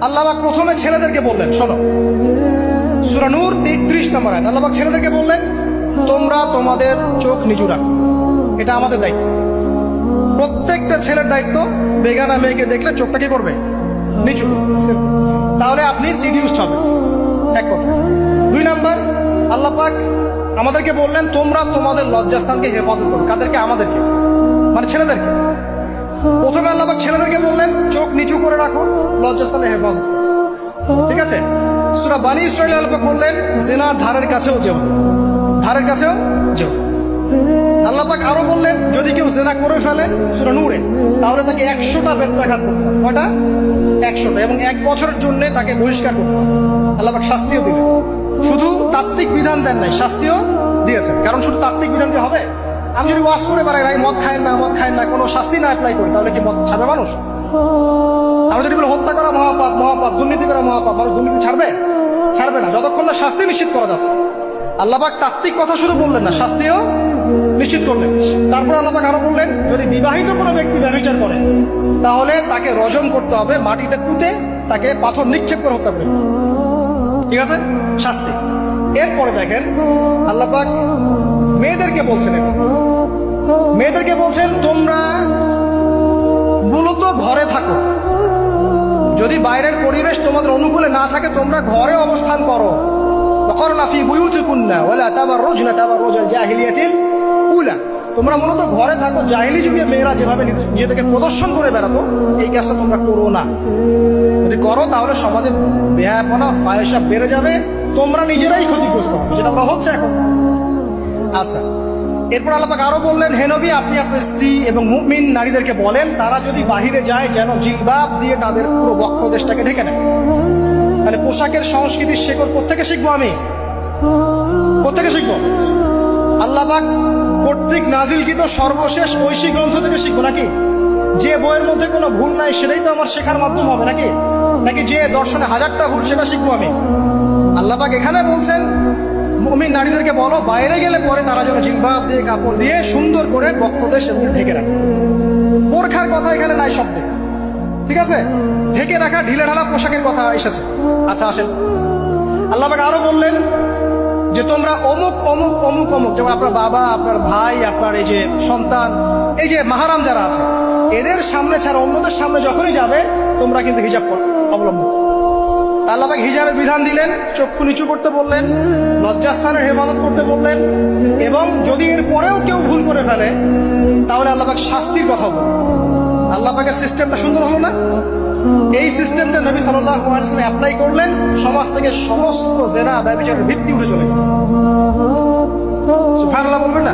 আল্লাহ পাক প্রথমে ছেলেদেরকে বললেন, শোনো, সূরা নূর 33 নম্বর আয়াত। আল্লাহ পাক ছেলেদেরকে বললেন, তোমরা তোমাদের চোখ নিচু রাখো, এটা আমাদের দায়িত্ব। প্রত্যেকটা ছেলের দায়িত্ব বেগানা মেয়েকে দেখলে চোখটা কি করবে? নিচু। তাহলে আপনি সিডিউসড হবেন, এক কথা। 2 নাম্বার, আল্লাহ পাক আমাদেরকে বললেন, তোমরা তোমাদের লজ্জাস্থানকে হেফাজত করো। কাদেরকে? আমাদেরকে, মানে ছেলেদেরকে। প্রথমে আল্লাহ পাক ছেলেদেরকে বললেন, চোখ নিচু করে রাখো, লজ্জাস্থানে হেফাজত করো। ঠিক আছে? সূরা বানী ইসরাঈল আল্লাহ পাক বললেন, জিনার ধারের কাছেও যেও, ধারের কাছেও যেও। আল্লাহ পাক আরো বললেন, যদি কেউ জিনা করে ফেলে, সূরা নূরে, তাহলে তাকে 100টা বেত্রাঘাত করতে হবে। কয়টা? 100টা, এবং 1 বছরের জন্য তাকে বহিষ্কার করতে হবে। আল্লাহ পাক শাস্তিও দিলেন, শুধু তাত্ত্বিক বিধান দেন নাই, শাস্তিও দিয়েছেন। কারণ শুধু তাত্ত্বিক বিধান দিয়ে হবে? আমি যদি ওয়াজ করে বেড়াই, ভাই মদ খায় না, মদ খায় না, কোনো শাস্তি না অ্যাপ্লাই করি, তাহলে কি মদ ছাড়বে মানুষ? আমি যদি বলি হত্যা করা মহাপাপ, মহাপাপ, দুর্নীতি করা মহাপাপ, মানুষ দুর্নীতি ছাড়বে? ছাড়বে না, যতক্ষণ না শাস্তি নিশ্চিত করা যাচ্ছে। আল্লাহ পাক তাত্ত্বিক কথা শুধু বললেন না, শাস্তিও নিশ্চিত করলেন। তারপর আল্লাহ পাক আরো বললেন, যদি বিবাহিত কোনো ব্যক্তি ব্যভিচার করে, তাহলে তাকে রজম করতে হবে, মাটিতে পুঁতে তাকে পাথর নিক্ষেপ করে হত্যা করে। ঠিক আছে? শাস্তি। এরপরে দেখেন আল্লাহ পাক মেয়েদেরকে বলছেন, মেয়েদেরকে বলছেন, তোমরা মূলত ঘরে থাকো, যদি বাইরের পরিবেশ তোমাদের অনুকূলে না থাকে, তোমরা ঘরে অবস্থান করো। ওয়াকরনা ফি বুয়ুতিকুন্না ওয়ালা তাবাররুজনা তাবাররুজাল জাহিলিয়াতিল উলা। তোমরা মূলত ঘরে থাকো। জাহিলি যুগে মেয়েরা যেভাবে নিজেদেরকে প্রদর্শন করে বেড়াতো, এই কাজটা তোমরা করো না। যদি করো তাহলে সমাজে বেহায়াপনা, ফায়সা বেড়ে যাবে, তোমরা নিজেরাই ক্ষতিগ্রস্ত হবে, যেটা ওরা হচ্ছে এখন। আচ্ছা, এরপর আল্লাহ পাক আরো বললেন, হে নবী, আপনি আপনার স্ত্রী এবং মুমিন নারীদেরকে বলেন, তারা যদি বাহিরে যায় যেন জিলবাব দিয়ে তাদের পুরো বক্ষ দেশটাকে ঢেকে নেয়। তাহলে পোশাকের সংস্কৃতির শেকড় কোত্থেকে শিখবো? আমি কোত্থেকে শিখবো? আল্লাহ পাক কর্তৃক নাজিলকৃত সর্বশেষ ঐশী গ্রন্থ থেকে শিখবো নাকি? যে বইয়ের মধ্যে কোনো ভুল নাই সেটাই তো আমার শেখার মাধ্যম হবে নাকি? নাকি যে দর্শনে 1000টা ভুল সেটা শিখবো আমি? আল্লাহ পাক এখানে বলছেন, মুমিন নারীদেরকে বলো, বাইরে গেলে পরে তারা যেন জিলবাব দিয়ে, কাপড় দিয়ে সুন্দর করে বক্ষদেশ এবং ঢেকে রাখে। বোরখার কথা এখানে নাই শব্দে। ঠিক আছে? ঢেকে রাখা ঢিলে ঢালা পোশাকের কথা এসেছে। আচ্ছা, আসেন, আল্লাহ পাক আরো বললেন যে তোমরা অমুক অমুক অমুক অমুক, যেমন আপনার বাবা, আপনার ভাই, আপনার এই যে সন্তান, এই যে মাহারাম যারা আছে, এদের সামনে ছাড়া অন্যদের সামনে যখনই যাবে, তোমরা কিন্তু হিজাব অবলম্বন। আল্লাহ পাক হিজাবের বিধান দিলেন, চক্ষু নিচু করতে বললেন, লজ্জাস্থানের হেফাজত করতে বললেন, এবং যদি এর পরেও কেউ ভুল করে ফেলে, তাহলে আল্লাহ পাক শাস্তির কথা বললেন। আল্লাহ পাকের সিস্টেমটা সুন্দর হলো না? এই সিস্টেমটা নবী সাল্লাল্লাহু আলাইহি ওয়াসাল্লাম অ্যাপ্লাই করলেন, সমাজ থেকে সমস্ত জেনা ব্যভিচারের ভিত্তি উঠে চলে গেল। সুবহানাল্লাহ বলবেন না?